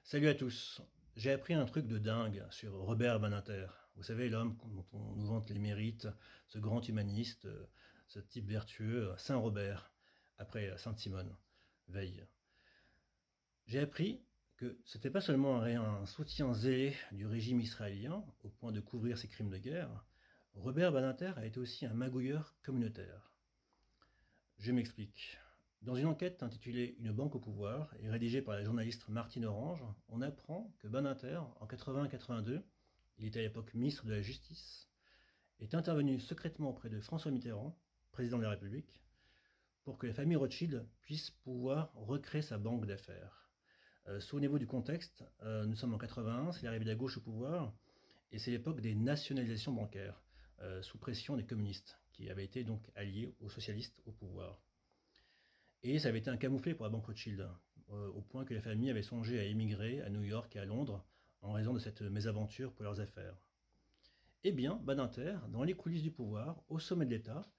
Salut à tous. J'ai appris un truc de dingue sur Robert Badinter. Vous savez, l'homme dont on nous vante les mérites, ce grand humaniste, ce type vertueux, Saint Robert, après Sainte-Simone, Veille. J'ai appris que c'était pas seulement un soutien zélé du régime israélien, au point de couvrir ses crimes de guerre. Robert Badinter a été aussi un magouilleur communautaire. Je m'explique. Dans une enquête intitulée Une banque au pouvoir et rédigée par la journaliste Martine Orange, on apprend que Badinter, en 80-82, il était à l'époque ministre de la Justice, est intervenu secrètement auprès de François Mitterrand, président de la République, pour que la famille Rothschild puisse pouvoir recréer sa banque d'affaires. Souvenez-vous du contexte, nous sommes en 81, c'est l'arrivée de la gauche au pouvoir, et c'est l'époque des nationalisations bancaires, sous pression des communistes, qui avaient été donc alliés aux socialistes au pouvoir. Et ça avait été un camouflet pour la banque Rothschild, au point que la famille avait songé à émigrer à New York et à Londres en raison de cette mésaventure pour leurs affaires. Eh bien, Badinter, dans les coulisses du pouvoir, au sommet de l'État,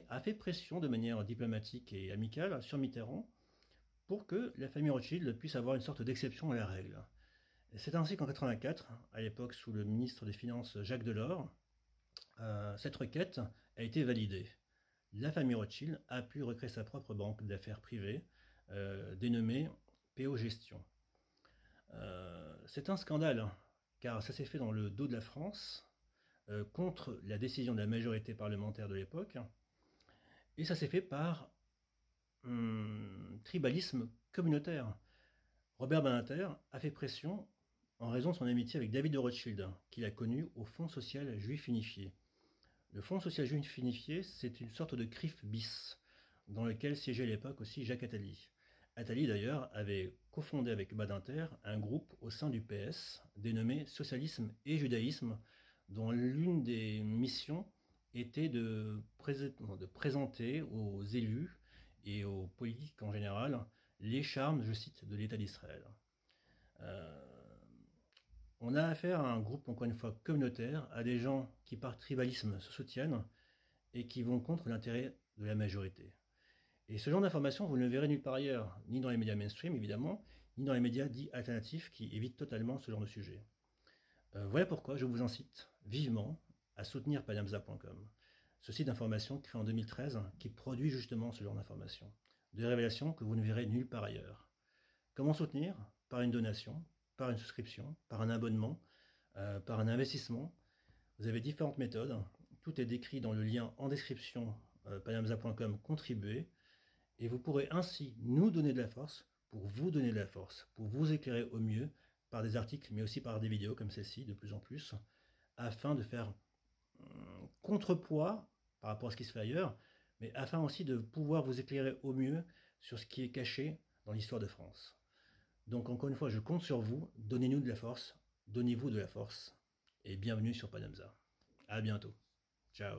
a fait pression de manière diplomatique et amicale sur Mitterrand pour que la famille Rothschild puisse avoir une sorte d'exception à la règle. C'est ainsi qu'en 84, à l'époque sous le ministre des Finances Jacques Delors, cette requête a été validée. La famille Rothschild a pu recréer sa propre banque d'affaires privée, dénommée PO Gestion. C'est un scandale, car ça s'est fait dans le dos de la France, contre la décision de la majorité parlementaire de l'époque, et ça s'est fait par tribalisme communautaire. Robert Badinter a fait pression en raison de son amitié avec David de Rothschild, qu'il a connu au Fonds social juif unifié. Le Fonds social juif unifié, c'est une sorte de CRIF bis, dans lequel siégeait à l'époque aussi Jacques Attali. Attali, d'ailleurs, avait cofondé avec Badinter un groupe au sein du PS, dénommé Socialisme et Judaïsme, dont l'une des missions était de présenter aux élus et aux politiques en général les charmes, je cite, de l'État d'Israël. Euh, on a affaire à un groupe, encore une fois, communautaire, à des gens qui, par tribalisme, se soutiennent et qui vont contre l'intérêt de la majorité. Et ce genre d'informations, vous ne le verrez nulle part ailleurs, ni dans les médias mainstream, évidemment, ni dans les médias dits alternatifs qui évitent totalement ce genre de sujet. Voilà pourquoi je vous incite vivement à soutenir panamza.com, ce site d'information créé en 2013 qui produit justement ce genre d'informations, de révélations que vous ne verrez nulle part ailleurs. Comment soutenir? Par une donation, par une souscription, par un abonnement, par un investissement. Vous avez différentes méthodes. Tout est décrit dans le lien en description, panamza.com contribuer. Et vous pourrez ainsi nous donner de la force pour vous donner de la force, pour vous éclairer au mieux par des articles, mais aussi par des vidéos comme celle-ci de plus en plus, afin de faire contrepoids par rapport à ce qui se fait ailleurs, mais afin aussi de pouvoir vous éclairer au mieux sur ce qui est caché dans l'histoire de France. Donc encore une fois, je compte sur vous, donnez-nous de la force, donnez-vous de la force, et bienvenue sur Panamza. À bientôt. Ciao.